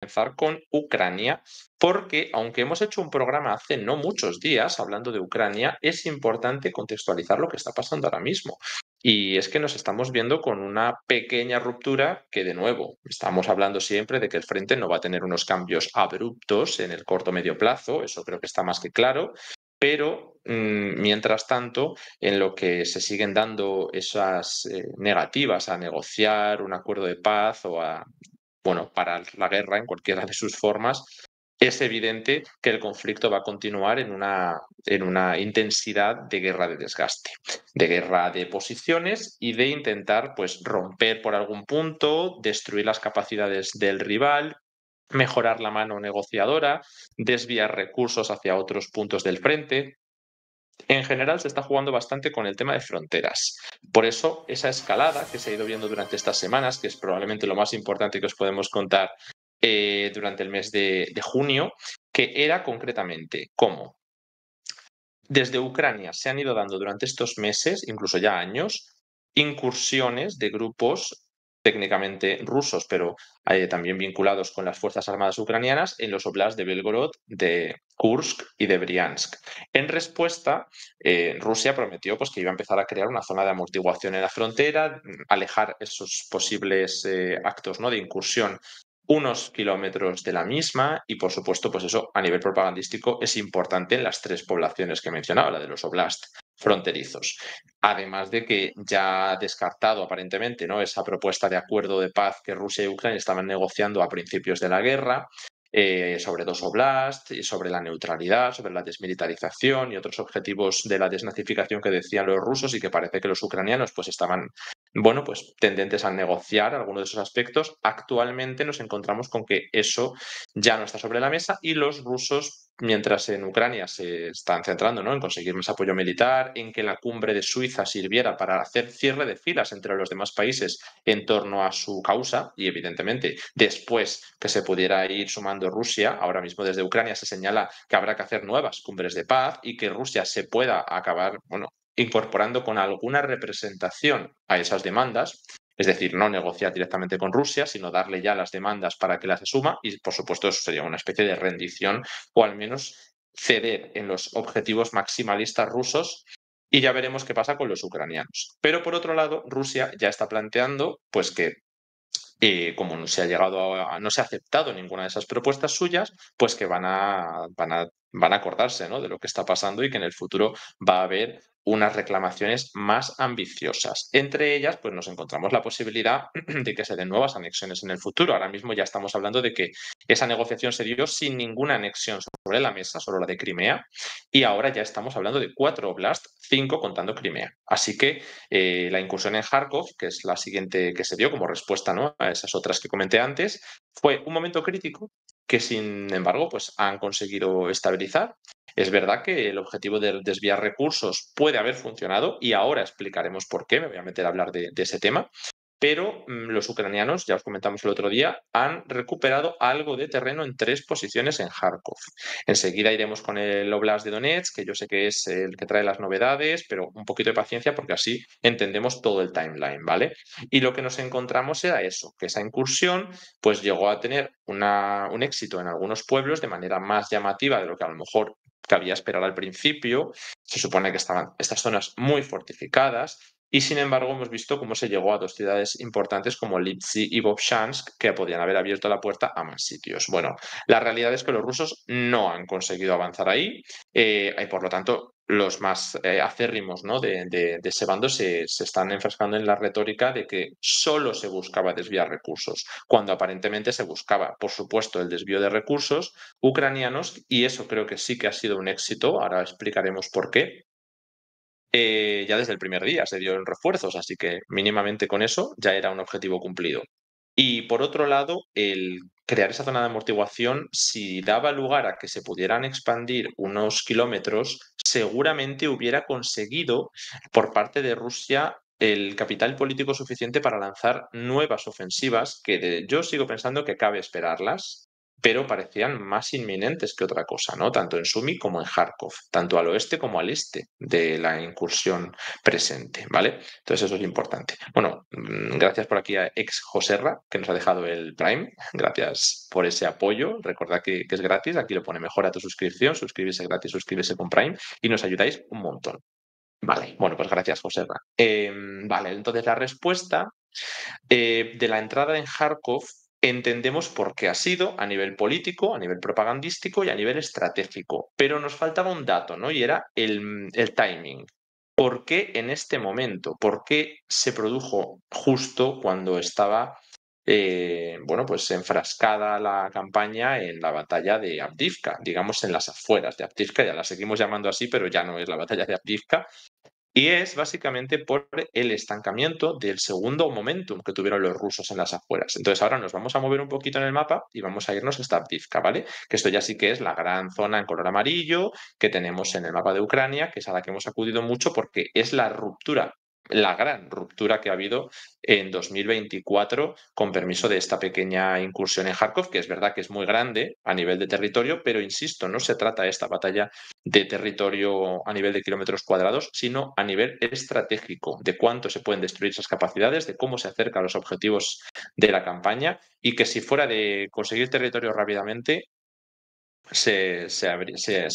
empezar con Ucrania, porque aunque hemos hecho un programa hace no muchos días hablando de Ucrania, es importante contextualizar lo que está pasando ahora mismo. Y es que nos estamos viendo con una pequeña ruptura que, de nuevo, estamos hablando siempre de que el frente no va a tener unos cambios abruptos en el corto medio plazo, eso creo que está más que claro, pero mientras tanto, en lo que se siguen dando esas negativas a negociar un acuerdo de paz o a, bueno, parar la guerra en cualquiera de sus formas, es evidente que el conflicto va a continuar en una intensidad de guerra de desgaste, de guerra de posiciones y de intentar pues romper por algún punto, destruir las capacidades del rival, mejorar la mano negociadora, desviar recursos hacia otros puntos del frente. En general se está jugando bastante con el tema de fronteras. Por eso, esa escalada que se ha ido viendo durante estas semanas, que es probablemente lo más importante que os podemos contar durante el mes de junio, que era concretamente cómo desde Ucrania se han ido dando durante estos meses, incluso ya años, incursiones de grupos técnicamente rusos, pero también vinculados con las Fuerzas Armadas ucranianas en los oblasts de Belgorod, de Kursk y de Briansk. En respuesta, Rusia prometió pues, que iba a empezar a crear una zona de amortiguación en la frontera, alejar esos posibles actos, ¿no?, de incursión unos kilómetros de la misma y, por supuesto, pues eso a nivel propagandístico es importante en las tres poblaciones que mencionaba, la de los oblast fronterizos. Además de que ya ha descartado aparentemente, ¿no?, esa propuesta de acuerdo de paz que Rusia y Ucrania estaban negociando a principios de la guerra, sobre dos oblasts, y sobre la neutralidad, sobre la desmilitarización y otros objetivos de la desnazificación que decían los rusos y que parece que los ucranianos pues estaban, bueno, pues tendentes a negociar algunos de esos aspectos. Actualmente nos encontramos con que eso ya no está sobre la mesa y los rusos, mientras en Ucrania se están centrando, ¿no?, en conseguir más apoyo militar, en que la cumbre de Suiza sirviera para hacer cierre de filas entre los demás países en torno a su causa y, evidentemente, después que se pudiera ir sumando Rusia, ahora mismo desde Ucrania se señala que habrá que hacer nuevas cumbres de paz y que Rusia se pueda acabar, bueno, incorporando con alguna representación a esas demandas, es decir, no negociar directamente con Rusia, sino darle ya las demandas para que las asuma y, por supuesto, eso sería una especie de rendición o al menos ceder en los objetivos maximalistas rusos y ya veremos qué pasa con los ucranianos. Pero, por otro lado, Rusia ya está planteando pues que como no se ha llegado no se ha aceptado ninguna de esas propuestas suyas, pues que van a acordarse, ¿no?, de lo que está pasando y que en el futuro va a haber unas reclamaciones más ambiciosas. Entre ellas, pues nos encontramos la posibilidad de que se den nuevas anexiones en el futuro. Ahora mismo ya estamos hablando de que esa negociación se dio sin ninguna anexión sobre la mesa, solo la de Crimea, y ahora ya estamos hablando de 4 oblasts, 5 contando Crimea. Así que la incursión en Kharkov, que es la siguiente que se dio como respuesta, ¿no?, a esas otras que comenté antes, fue un momento crítico que, sin embargo, pues han conseguido estabilizar. Es verdad que el objetivo de desviar recursos puede haber funcionado y ahora explicaremos por qué, me voy a meter a hablar de ese tema, pero los ucranianos, ya os comentamos el otro día, han recuperado algo de terreno en 3 posiciones en Kharkov. Enseguida iremos con el Oblast de Donetsk, que yo sé que es el que trae las novedades, pero un poquito de paciencia porque así entendemos todo el timeline, ¿vale? Y lo que nos encontramos era eso, que esa incursión pues llegó a tener un éxito en algunos pueblos de manera más llamativa de lo que a lo mejor cabía esperar al principio. Se supone que estaban estas zonas muy fortificadas y, sin embargo, hemos visto cómo se llegó a 2 ciudades importantes como Lipsy y Vovchansk, que podían haber abierto la puerta a más sitios. Bueno, la realidad es que los rusos no han conseguido avanzar ahí y, por lo tanto, los más acérrimos, ¿no?, de ese bando se están enfrascando en la retórica de que solo se buscaba desviar recursos, cuando aparentemente se buscaba, por supuesto, el desvío de recursos ucranianos, y eso creo que sí que ha sido un éxito, ahora explicaremos por qué. Ya desde el primer día se dieron refuerzos, así que mínimamente con eso ya era un objetivo cumplido. Y por otro lado, el crear esa zona de amortiguación, si daba lugar a que se pudieran expandir unos kilómetros, seguramente hubiera conseguido por parte de Rusia el capital político suficiente para lanzar nuevas ofensivas, que yo sigo pensando que cabe esperarlas, pero parecían más inminentes que otra cosa, ¿no? Tanto en Sumi como en Kharkov, tanto al oeste como al este de la incursión presente, ¿vale? Entonces eso es importante. Bueno, gracias por aquí a ex Joserra, que nos ha dejado el Prime. Gracias por ese apoyo. Recordad que es gratis, aquí lo pone mejora tu suscripción, suscribirse gratis, suscribirse con Prime y nos ayudáis un montón. Vale, bueno, pues gracias, Joserra. Vale, entonces la respuesta de la entrada en Kharkov entendemos por qué ha sido a nivel político, a nivel propagandístico y a nivel estratégico. Pero nos faltaba un dato, ¿no? Y era el timing. ¿Por qué en este momento? ¿Por qué se produjo justo cuando estaba, bueno, pues enfrascada la campaña en la batalla de Avdiivka, digamos en las afueras de Avdiivka? Ya la seguimos llamando así, pero ya no es la batalla de Avdiivka, y es básicamente por el estancamiento del segundo momentum que tuvieron los rusos en las afueras. Entonces ahora nos vamos a mover un poquito en el mapa y vamos a irnos hasta Avdiivka, ¿vale? Que esto ya sí que es la gran zona en color amarillo que tenemos en el mapa de Ucrania, que es a la que hemos acudido mucho porque es la ruptura, la gran ruptura que ha habido en 2024 con permiso de esta pequeña incursión en Kharkov, que es verdad que es muy grande a nivel de territorio, pero insisto, no se trata esta batalla de territorio a nivel de kilómetros cuadrados, sino a nivel estratégico, de cuánto se pueden destruir esas capacidades, de cómo se acerca a los objetivos de la campaña y que si fuera de conseguir territorio rápidamente, se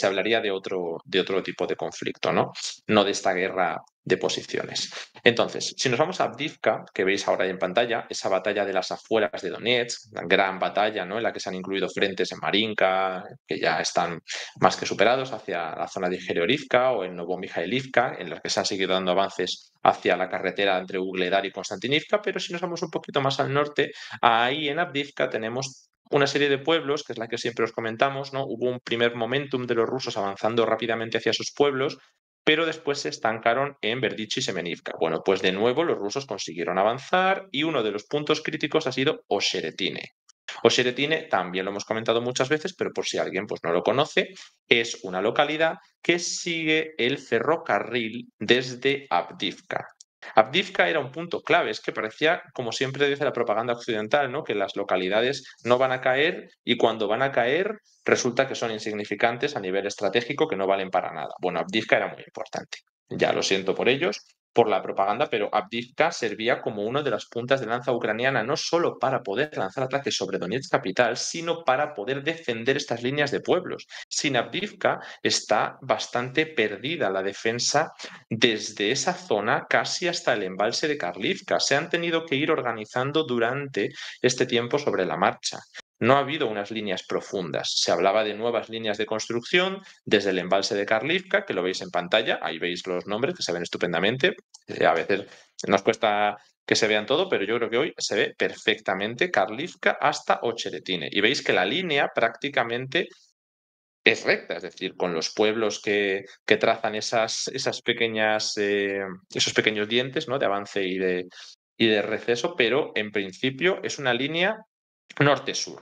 hablaría de otro tipo de conflicto, ¿no? No de esta guerra de posiciones. Entonces, si nos vamos a Avdiivka, que veis ahora en pantalla, esa batalla de las afueras de Donetsk, una gran batalla, ¿no? En la que se han incluido frentes en Marinka, que ya están más que superados, hacia la zona de Georgivka o en Novomijailivka, en las que se han seguido dando avances hacia la carretera entre Ugledar y Konstantinivka, pero si nos vamos un poquito más al norte, ahí en Avdiivka tenemos una serie de pueblos, que es la que siempre os comentamos, ¿no? Hubo un primer momentum de los rusos avanzando rápidamente hacia sus pueblos, pero después se estancaron en Berdichi y Semenivka. Bueno, pues de nuevo los rusos consiguieron avanzar y uno de los puntos críticos ha sido Osheretine. Osheretine también lo hemos comentado muchas veces, pero por si alguien pues, no lo conoce, es una localidad que sigue el ferrocarril desde Avdiivka. Avdiivka era un punto clave, es que parecía, como siempre dice la propaganda occidental, ¿no? Que las localidades no van a caer y cuando van a caer resulta que son insignificantes a nivel estratégico, que no valen para nada. Bueno, Avdiivka era muy importante. Ya lo siento por ellos, por la propaganda, pero Avdiivka servía como una de las puntas de lanza ucraniana, no solo para poder lanzar ataques sobre Donetsk capital, sino para poder defender estas líneas de pueblos. Sin Avdiivka está bastante perdida la defensa desde esa zona casi hasta el embalse de Karlivka. Se han tenido que ir organizando durante este tiempo sobre la marcha. No ha habido unas líneas profundas. Se hablaba de nuevas líneas de construcción desde el embalse de Karlivka, que lo veis en pantalla. Ahí veis los nombres que se ven estupendamente. A veces nos cuesta que se vean todo, pero yo creo que hoy se ve perfectamente Karlivka hasta Ocheretine. Y veis que la línea prácticamente es recta, es decir, con los pueblos que trazan esas pequeñas, esos pequeños dientes, ¿no? De avance y de receso, pero en principio es una línea norte-sur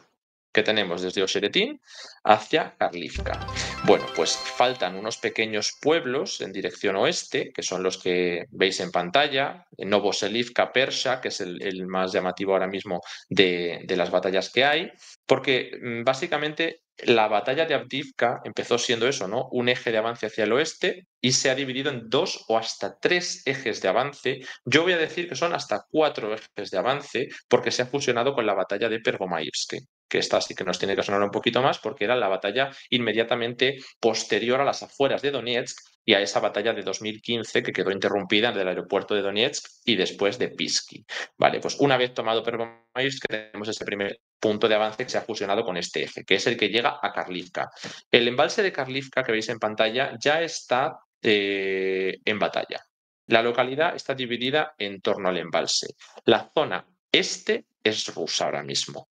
que tenemos desde Oseretín hacia Karlivka. Bueno, pues faltan unos pequeños pueblos en dirección oeste, que son los que veis en pantalla, Novoselivka, Persha, que es el más llamativo ahora mismo de las batallas que hay, porque básicamente la batalla de Avdiivka empezó siendo eso, ¿no? Un eje de avance hacia el oeste y se ha dividido en dos o hasta tres ejes de avance. Yo voy a decir que son hasta cuatro ejes de avance porque se ha fusionado con la batalla de Pervomaivsk, que esta sí que nos tiene que sonar un poquito más porque era la batalla inmediatamente posterior a las afueras de Donetsk y a esa batalla de 2015 que quedó interrumpida en el aeropuerto de Donetsk y después de Pisky. Vale, pues una vez tomado Pervomaivsk tenemos ese primer punto de avance que se ha fusionado con este eje, que es el que llega a Karlivka. El embalse de Karlivka que veis en pantalla ya está en batalla. La localidad está dividida en torno al embalse. La zona este es rusa ahora mismo.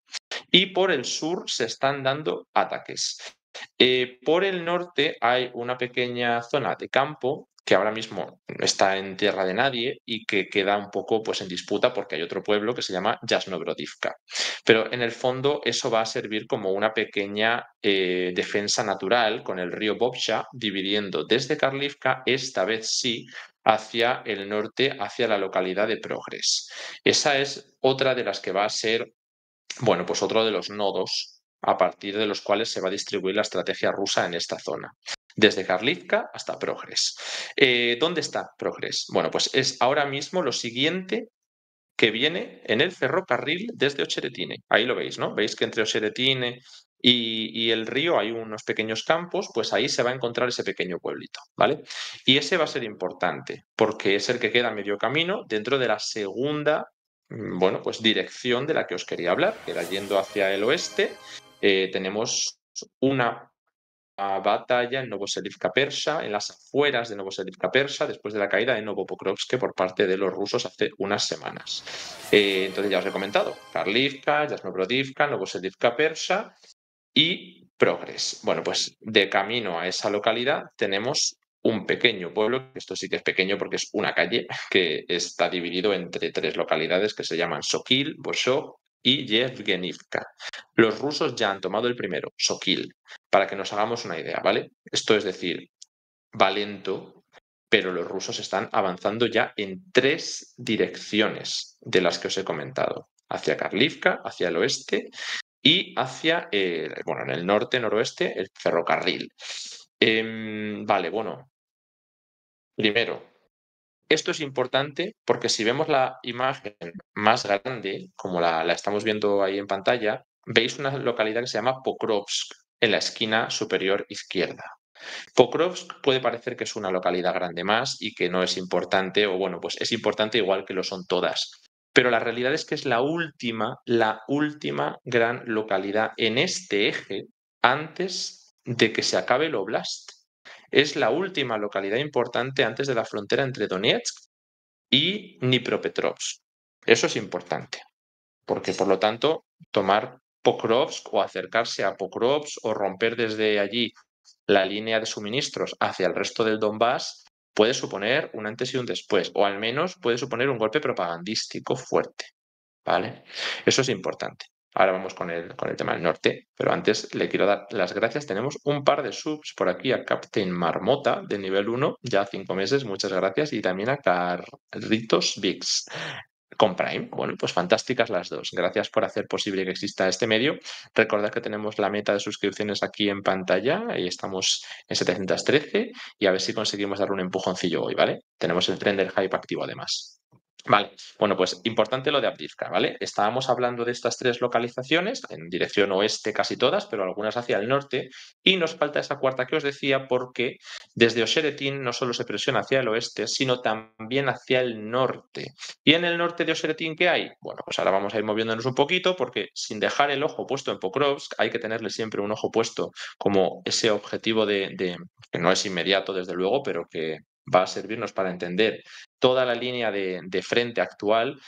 Y por el sur se están dando ataques. Por el norte hay una pequeña zona de campo que ahora mismo está en tierra de nadie y que queda un poco pues, en disputa porque hay otro pueblo que se llama Yasnobrodivka. Pero en el fondo eso va a servir como una pequeña defensa natural con el río Bobcha dividiendo desde Karlivka, esta vez sí, hacia el norte, hacia la localidad de Progres. Esa es otra de las que va a ser, bueno, pues otro de los nodos a partir de los cuales se va a distribuir la estrategia rusa en esta zona, desde Karlivka hasta Progres. ¿Dónde está Progres? Bueno, pues es ahora mismo lo siguiente que viene en el ferrocarril desde Ocheretine. Ahí lo veis, ¿no? Veis que entre Ocheretine y el río hay unos pequeños campos, pues ahí se va a encontrar ese pequeño pueblito, ¿vale? Y ese va a ser importante, porque es el que queda a medio camino dentro de la segunda, bueno, pues dirección de la que os quería hablar, que era yendo hacia el oeste. Tenemos una batalla en Novoselivka Persa, en las afueras de Novoselivka Persa, después de la caída de Novopokrovsk por parte de los rusos hace unas semanas. Entonces ya os he comentado, Karlivka, Yasnobrodivka, Novoselivka Persa y Progres. Bueno, pues de camino a esa localidad tenemos un pequeño pueblo, que esto sí que es pequeño porque es una calle, que está dividido entre tres localidades que se llaman Sokil, Boshov y Yevgenivka. Los rusos ya han tomado el primero, Sokil, para que nos hagamos una idea, ¿vale? Esto es decir, va lento, pero los rusos están avanzando ya en tres direcciones de las que os he comentado, hacia Karlivka, hacia el oeste y hacia, bueno, en el norte, noroeste, el ferrocarril. Vale, bueno, primero, esto es importante porque si vemos la imagen más grande, como la estamos viendo ahí en pantalla, veis una localidad que se llama Pokrovsk en la esquina superior izquierda. Pokrovsk puede parecer que es una localidad grande más y que no es importante, o bueno, pues es importante igual que lo son todas. Pero la realidad es que es la última gran localidad en este eje antes de que se acabe el oblast. Es la última localidad importante antes de la frontera entre Donetsk y Dnipropetrovsk. Eso es importante, porque por lo tanto, tomar Pokrovsk o acercarse a Pokrovsk o romper desde allí la línea de suministros hacia el resto del Donbass puede suponer un antes y un después, o al menos puede suponer un golpe propagandístico fuerte, ¿vale? Eso es importante. Ahora vamos con el tema del norte, pero antes le quiero dar las gracias. Tenemos un par de subs por aquí a Captain Marmota de nivel 1, ya 5 meses, muchas gracias, y también a Carritos Vix con Prime. Bueno, pues fantásticas las dos. Gracias por hacer posible que exista este medio. Recordad que tenemos la meta de suscripciones aquí en pantalla y estamos en 713 y a ver si conseguimos dar un empujoncillo hoy, ¿vale? Tenemos el tren del hype activo además. Vale, bueno, pues importante lo de Avdiivka, ¿vale? Estábamos hablando de estas tres localizaciones, en dirección oeste casi todas, pero algunas hacia el norte, y nos falta esa cuarta que os decía porque desde Oseretin no solo se presiona hacia el oeste, sino también hacia el norte. ¿Y en el norte de Oseretin qué hay? Bueno, pues ahora vamos a ir moviéndonos un poquito porque sin dejar el ojo puesto en Pokrovsk, hay que tenerle siempre un ojo puesto como ese objetivo que no es inmediato desde luego, pero que va a servirnos para entender toda la línea de frente actual,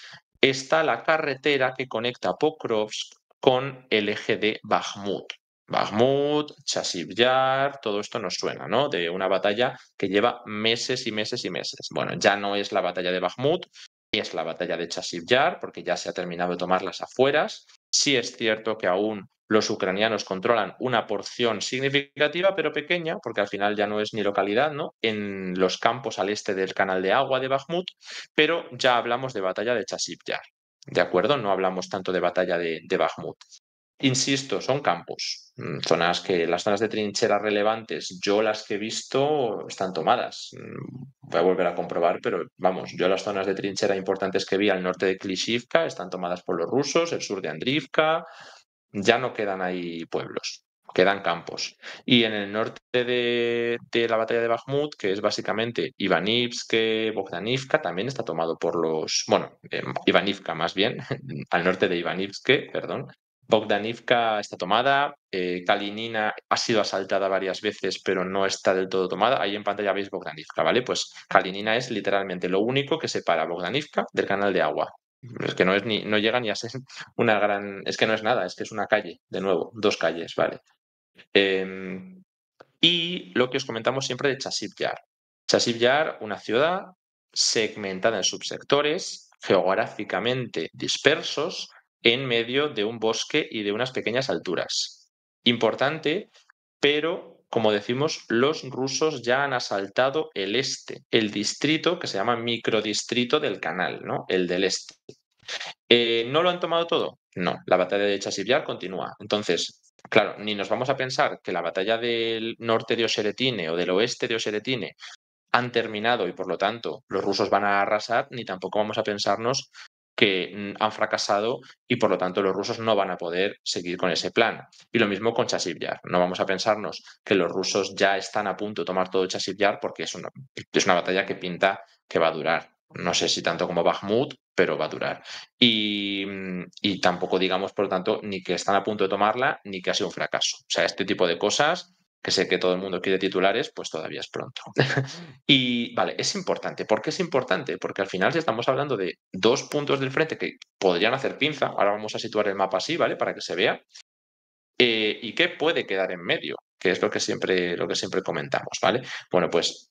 está la carretera que conecta Pokrovsk con el eje de Bakhmut. Bakhmut, Chasiv Yar, todo esto nos suena, ¿no? De una batalla que lleva meses y meses y meses. Bueno, ya no es la batalla de Bakhmut, es la batalla de Chasiv Yar, porque ya se ha terminado de tomar las afueras. Sí es cierto que aún los ucranianos controlan una porción significativa, pero pequeña, porque al final ya no es ni localidad, ¿no? En los campos al este del canal de agua de Bakhmut, pero ya hablamos de batalla de Chasiv Yar, ¿de acuerdo? No hablamos tanto de batalla de Bakhmut. Insisto, son campos, zonas que las zonas de trinchera relevantes, yo las que he visto están tomadas. Voy a volver a comprobar, pero vamos, yo las zonas de trinchera importantes que vi al norte de Klishivka están tomadas por los rusos, el sur de Andrivka, ya no quedan ahí pueblos, quedan campos. Y en el norte de la batalla de Bakhmut, que es básicamente Ivanivsk, Bogdanivka, también está tomado por los, bueno, Ivanivka más bien, al norte de Ivanivsk, perdón. Bogdanivka está tomada, Kalinina ha sido asaltada varias veces, pero no está del todo tomada. Ahí en pantalla veis Bogdanivka, ¿vale? Pues Kalinina es literalmente lo único que separa Bogdanivka del canal de agua. Es que no es ni, no llega ni a ser una gran. Es que no es nada, es que es una calle, de nuevo, dos calles, ¿vale? Y lo que os comentamos siempre de Chasiv Yar. Chasiv Yar, una ciudad segmentada en subsectores, geográficamente dispersos, en medio de un bosque y de unas pequeñas alturas. Importante, pero como decimos, los rusos ya han asaltado el este, el distrito que se llama microdistrito del canal, ¿no? El del este. ¿No lo han tomado todo? No, la batalla de Chasiv Yar continúa. Entonces, claro, ni nos vamos a pensar que la batalla del norte de Oseretine o del oeste de Oseretine han terminado y por lo tanto los rusos van a arrasar, ni tampoco vamos a pensarnos que han fracasado y por lo tanto los rusos no van a poder seguir con ese plan. Y lo mismo con Chasiv Yar. No vamos a pensarnos que los rusos ya están a punto de tomar todo Chasiv Yar porque es una batalla que pinta que va a durar. No sé si tanto como Bakhmut, pero va a durar. Y tampoco digamos, por lo tanto, ni que están a punto de tomarla, ni que ha sido un fracaso. O sea, este tipo de cosas, que sé que todo el mundo quiere titulares, pues todavía es pronto. Y vale, es importante. ¿Por qué es importante? Porque al final si estamos hablando de dos puntos del frente que podrían hacer pinza, ahora vamos a situar el mapa así, ¿vale? Para que se vea. ¿Y qué puede quedar en medio? Que es lo que siempre comentamos, ¿vale? Bueno, pues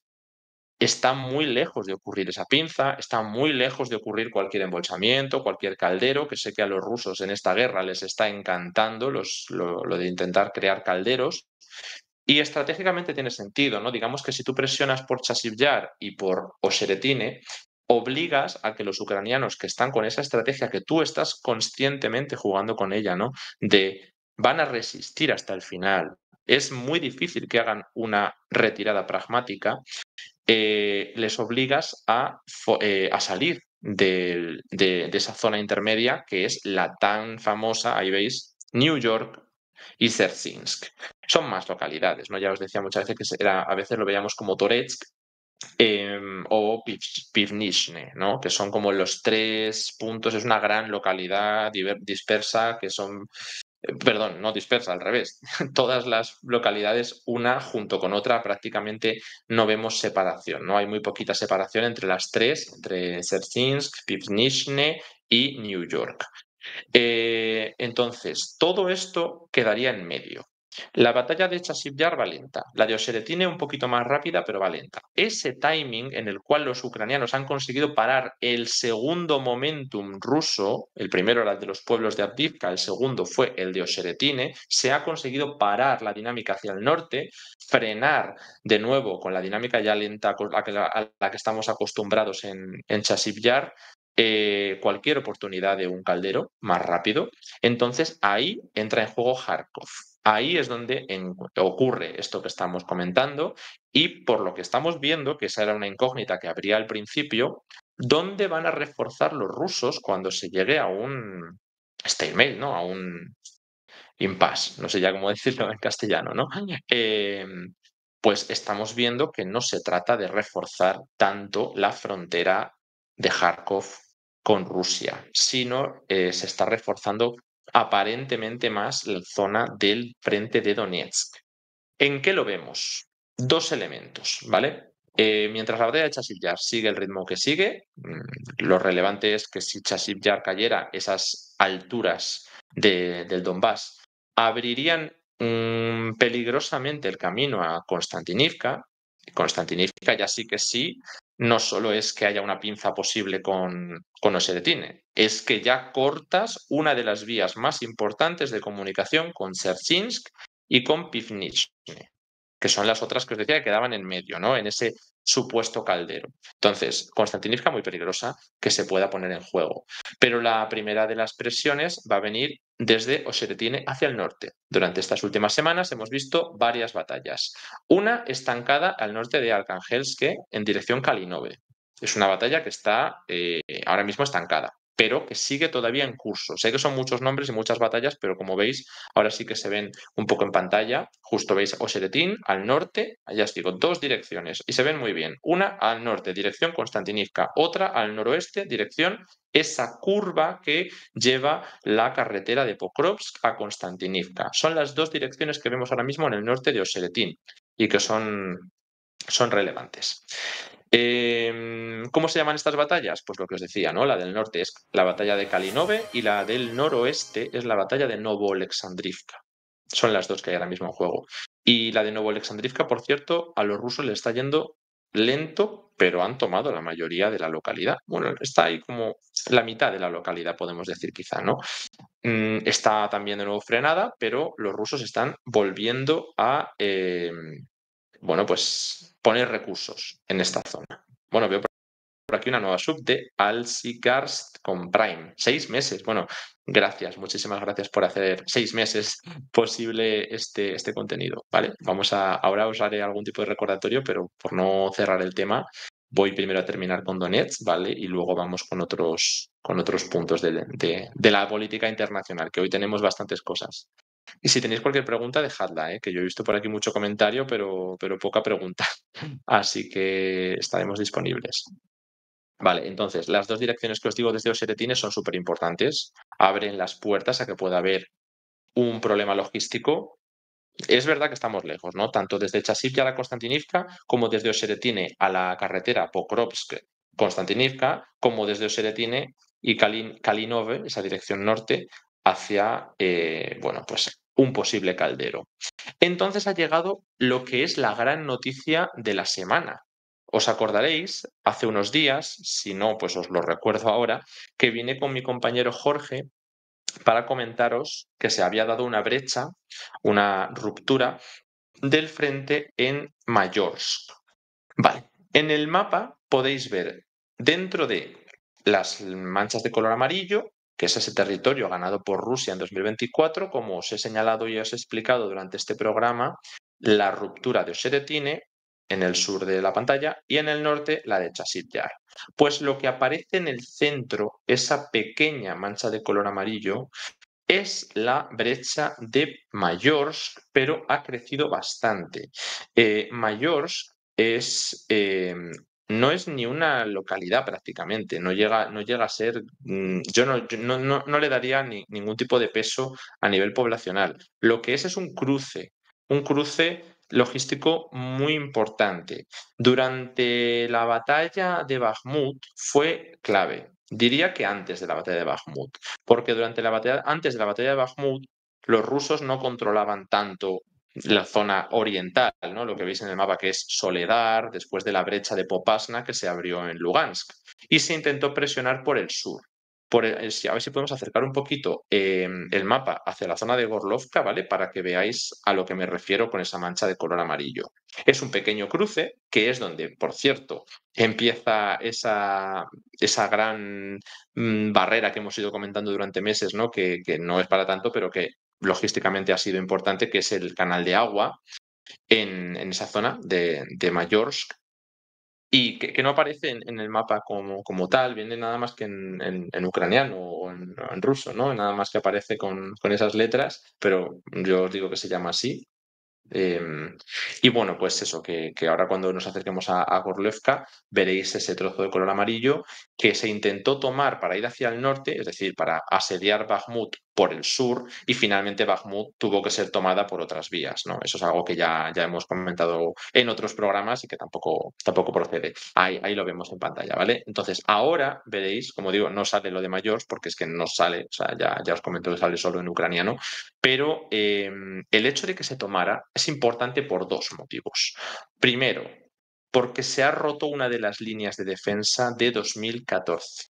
está muy lejos de ocurrir esa pinza, está muy lejos de ocurrir cualquier embolsamiento, cualquier caldero, que sé que a los rusos en esta guerra les está encantando lo de intentar crear calderos. Y estratégicamente tiene sentido, ¿no? Digamos que si tú presionas por Chasiv Yar y por Oseretine, obligas a que los ucranianos que están con esa estrategia que tú estás conscientemente jugando con ella, ¿no? De van a resistir hasta el final. Es muy difícil que hagan una retirada pragmática. Les obligas a salir de esa zona intermedia que es la tan famosa, ahí veis, New York y Serzinsk. Son más localidades, ¿no? Ya os decía muchas veces que a veces lo veíamos como Toretsk o Pivnishne, ¿no? Que son como los tres puntos, es una gran localidad dispersa que son perdón, no dispersa, al revés. Todas las localidades, una junto con otra, prácticamente no vemos separación, ¿no? Hay muy poquita separación entre las tres, entre Serzinsk, Pivnishne y New York. Entonces, todo esto quedaría en medio. La batalla de Chasiv Yar va lenta, la de Oseretine un poquito más rápida, pero va lenta. Ese timing en el cual los ucranianos han conseguido parar el segundo momentum ruso, el primero era el de los pueblos de Avdiivka, el segundo fue el de Oseretine, se ha conseguido parar la dinámica hacia el norte, frenar de nuevo con la dinámica ya lenta a la que estamos acostumbrados en Chasiv Yar, cualquier oportunidad de un caldero más rápido. Entonces ahí entra en juego Kharkov. Ahí es donde ocurre esto que estamos comentando y por lo que estamos viendo, que esa era una incógnita que habría al principio, ¿dónde van a reforzar los rusos cuando se llegue a un stalemate, ¿no? A un impasse, no sé ya cómo decirlo en castellano, ¿no? Eh, pues estamos viendo que no se trata de reforzar tanto la frontera de Kharkov con Rusia, sino se está reforzando aparentemente más la zona del frente de Donetsk. ¿En qué lo vemos? Dos elementos, ¿vale? Mientras la batalla de Chasiv Yar sigue el ritmo que sigue, lo relevante es que si Chasiv Yar cayera, esas alturas del Donbass abrirían peligrosamente el camino a Konstantinivka. Konstantinivka ya sí que sí, no solo es que haya una pinza posible con Oseretine, es que ya cortas una de las vías más importantes de comunicación con Serchinsk y con Pivnishne, que son las otras que os decía que quedaban en medio, ¿no? En ese supuesto caldero. Entonces, Konstantinivka muy peligrosa que se pueda poner en juego. Pero la primera de las presiones va a venir desde Oseretine hacia el norte. Durante estas últimas semanas hemos visto varias batallas. Una estancada al norte de Arkhangelsk en dirección Kalinove. Es una batalla que está ahora mismo estancada, pero que sigue todavía en curso. Sé que son muchos nombres y muchas batallas, pero como veis, ahora sí que se ven un poco en pantalla. Justo veis Oseretín al norte, ya os digo, dos direcciones y se ven muy bien. Una al norte, dirección Konstantinivka, otra al noroeste, dirección esa curva que lleva la carretera de Pokrovsk a Konstantinivka. Son las dos direcciones que vemos ahora mismo en el norte de Oseretín y que son relevantes. ¿Cómo se llaman estas batallas? Pues lo que os decía, ¿no? La del norte es la batalla de Kalinove y la del noroeste es la batalla de Novoalexandrivka. Son las dos que hay ahora mismo en juego. Y la de Novoalexandrivka, por cierto, a los rusos le está yendo lento, pero han tomado la mayoría de la localidad. Bueno, está ahí como la mitad de la localidad, podemos decir quizá, ¿no? Está también de nuevo frenada, pero los rusos están volviendo a bueno, pues poner recursos en esta zona. Bueno, veo aquí una nueva sub de Alsigarst con Prime. 6 meses. Bueno, gracias, muchísimas gracias por hacer 6 meses posible este contenido, ¿vale? Ahora os haré algún tipo de recordatorio, pero por no cerrar el tema, voy primero a terminar con Donetsk, ¿vale? Y luego vamos con otros puntos de la política internacional, que hoy tenemos bastantes cosas. Y si tenéis cualquier pregunta, dejadla, ¿eh? Que yo he visto por aquí mucho comentario, pero poca pregunta. Así que estaremos disponibles. Vale, entonces, las dos direcciones que os digo desde Oseretine son súper importantes. Abren las puertas a que pueda haber un problema logístico. Es verdad que estamos lejos, ¿no? Tanto desde Chasiv a la Konstantinivka, como desde Oseretine a la carretera Pokrovsk-Konstantinivka, como desde Oseretine y Kalinove, esa dirección norte, hacia, bueno, pues un posible caldero. Entonces ha llegado lo que es la gran noticia de la semana. Os acordaréis, hace unos días, si no, pues os lo recuerdo ahora, que vine con mi compañero Jorge para comentaros que se había dado una brecha, una ruptura del frente en Mayorsk. Vale, en el mapa podéis ver dentro de las manchas de color amarillo, que es ese territorio ganado por Rusia en 2024, como os he señalado y os he explicado durante este programa, la ruptura de Oseretine en el sur de la pantalla y en el norte la de Chasiv Yar. Pues lo que aparece en el centro, esa pequeña mancha de color amarillo, es la brecha de Mayorsk, pero ha crecido bastante. Mayorsk no es ni una localidad prácticamente, no llega a ser, yo no le daría ningún tipo de peso a nivel poblacional. Lo que es un cruce logístico muy importante. Durante la batalla de Bakhmut fue clave. Diría que antes de la batalla de Bakhmut, porque antes de la batalla de Bakhmut, los rusos no controlaban tanto la zona oriental, ¿no? Lo que veis en el mapa, que es Soledar, después de la brecha de Popasna que se abrió en Lugansk, y se intentó presionar por el sur. A ver si podemos acercar un poquito el mapa hacia la zona de Gorlovka, ¿vale? Para que veáis a lo que me refiero con esa mancha de color amarillo. Es un pequeño cruce, que es donde, por cierto, empieza esa gran barrera que hemos ido comentando durante meses, ¿no? Que no es para tanto, pero que logísticamente ha sido importante, que es el canal de agua en esa zona de Mayorsk, y que no aparece en el mapa como tal, viene nada más que en ucraniano o en ruso, ¿no? Nada más que aparece con esas letras, pero yo os digo que se llama así. Y bueno, pues eso, que ahora cuando nos acerquemos a Gorlevka veréis ese trozo de color amarillo que se intentó tomar para ir hacia el norte, es decir, para asediar Bakhmut por el sur, y finalmente Bakhmut tuvo que ser tomada por otras vías, ¿no? Eso es algo que ya hemos comentado en otros programas y que tampoco procede. Ahí lo vemos en pantalla, ¿vale? Entonces, ahora veréis, como digo, no sale lo de mayores porque es que no sale, o sea, ya os comento que sale solo en ucraniano, pero el hecho de que se tomara es importante por dos motivos. Primero, porque se ha roto una de las líneas de defensa de 2014.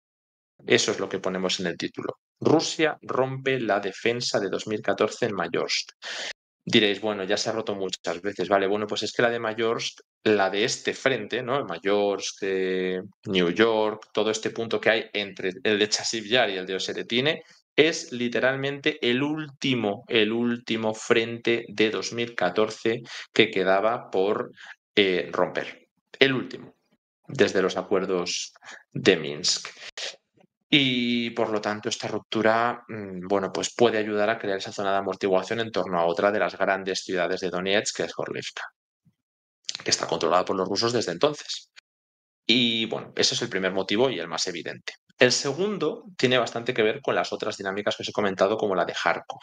Eso es lo que ponemos en el título. Rusia rompe la defensa de 2014 en Mayorsk. Diréis, bueno, ya se ha roto muchas veces, vale, bueno, pues es que la de Mayorsk, la de este frente, ¿no? Mayorsk, New York, todo este punto que hay entre el de Chasiv Yar y el de Oseretine, es literalmente el último frente de 2014 que quedaba por romper. El último, desde los acuerdos de Minsk. Y por lo tanto, esta ruptura, bueno, pues puede ayudar a crear esa zona de amortiguación en torno a otra de las grandes ciudades de Donetsk, que es Gorlivka, que está controlada por los rusos desde entonces. Y bueno, ese es el primer motivo y el más evidente. El segundo tiene bastante que ver con las otras dinámicas que os he comentado, como la de Kharkov.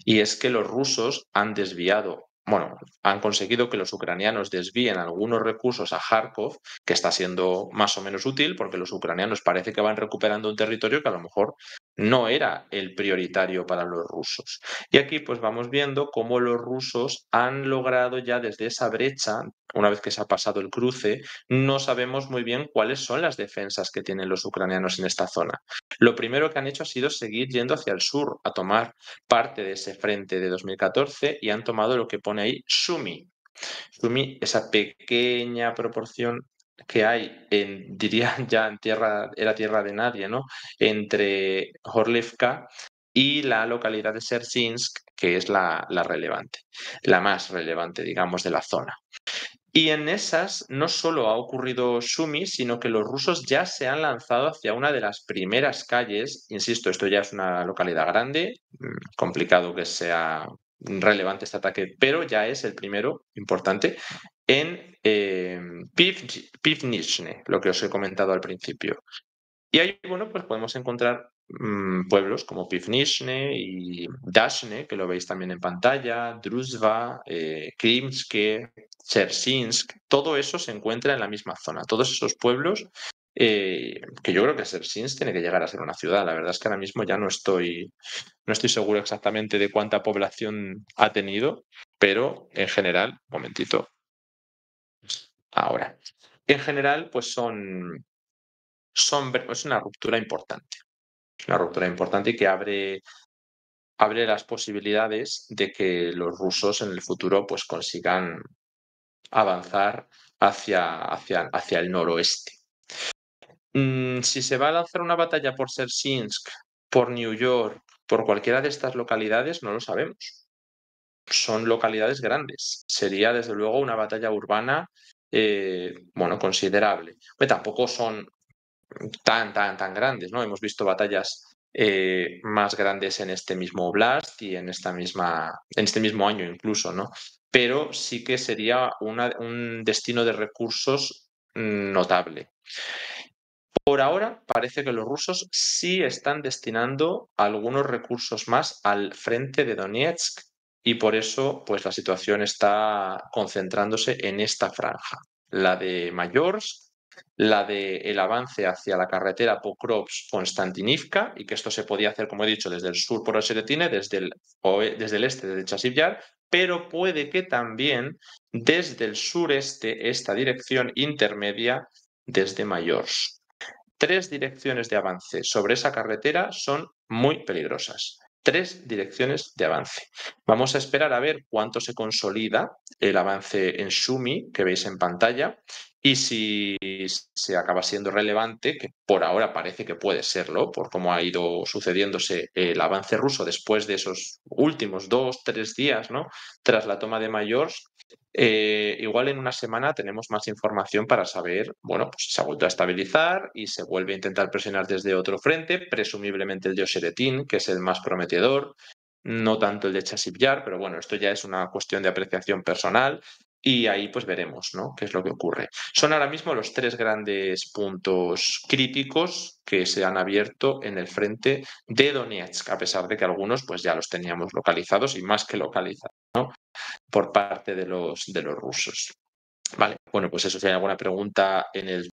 Y es que los rusos han desviado, bueno, han conseguido que los ucranianos desvíen algunos recursos a Kharkov, que está siendo más o menos útil, porque los ucranianos parece que van recuperando un territorio que a lo mejor no era el prioritario para los rusos. Y aquí pues vamos viendo cómo los rusos han logrado ya desde esa brecha, una vez que se ha pasado el cruce, no sabemos muy bien cuáles son las defensas que tienen los ucranianos en esta zona. Lo primero que han hecho ha sido seguir yendo hacia el sur, a tomar parte de ese frente de 2014, y han tomado lo que pone ahí Sumi. Sumi, esa pequeña proporción que hay diría ya en tierra, era tierra de nadie, ¿no? Entre Horlivka y la localidad de Sersinsk, que es la relevante, la más relevante, digamos, de la zona. Y en esas no solo ha ocurrido Sumi, sino que los rusos ya se han lanzado hacia una de las primeras calles. Insisto, esto ya es una localidad grande, complicado que sea relevante este ataque, pero ya es el primero importante en Pivnishne, lo que os he comentado al principio. Y ahí, bueno, pues podemos encontrar pueblos como Pivnishne y Dashne, que lo veis también en pantalla, Druzhba, Krimske, Chersinsk, todo eso se encuentra en la misma zona. Todos esos pueblos, que yo creo que Chersinsk tiene que llegar a ser una ciudad. La verdad es que ahora mismo ya no estoy seguro exactamente de cuánta población ha tenido, pero en general, momentito, ahora. En general, pues es una ruptura importante. Es una ruptura importante y que abre las posibilidades de que los rusos en el futuro pues consigan avanzar hacia el noroeste. Si se va a lanzar una batalla por Sersinsk, por New York, por cualquiera de estas localidades, no lo sabemos. Son localidades grandes. Sería desde luego una batalla urbana, bueno, considerable. Tampoco son tan grandes, ¿no? Hemos visto batallas más grandes en este mismo oblast y en este mismo año incluso, ¿no? Pero sí que sería un destino de recursos notable. Por ahora parece que los rusos sí están destinando algunos recursos más al frente de Donetsk y por eso pues la situación está concentrándose en esta franja, la de Mayorsk, la de el avance hacia la carretera Pokrovsk-Konstantinivka, y que esto se podía hacer, como he dicho, desde el sur por Oseretine, desde el este de Chasiv Yar, pero puede que también desde el sureste, esta dirección intermedia, desde Mayorsk. Tres direcciones de avance sobre esa carretera son muy peligrosas. Tres direcciones de avance. Vamos a esperar a ver cuánto se consolida el avance en Sumi, que veis en pantalla, y si se acaba siendo relevante, que por ahora parece que puede serlo, por cómo ha ido sucediéndose el avance ruso después de esos últimos 2, 3 días, ¿no? Tras la toma de Mayorsk. Igual en una semana tenemos más información para saber, bueno, pues si se ha vuelto a estabilizar y se vuelve a intentar presionar desde otro frente, presumiblemente el de Oseretín, que es el más prometedor, no tanto el de Chasiv Yar, pero bueno, esto ya es una cuestión de apreciación personal y ahí pues veremos, ¿no? Qué es lo que ocurre. Son ahora mismo los tres grandes puntos críticos que se han abierto en el frente de Donetsk, a pesar de que algunos pues ya los teníamos localizados y más que localizados, ¿no? Por parte de los rusos. Vale, bueno, pues eso, si hay alguna pregunta en el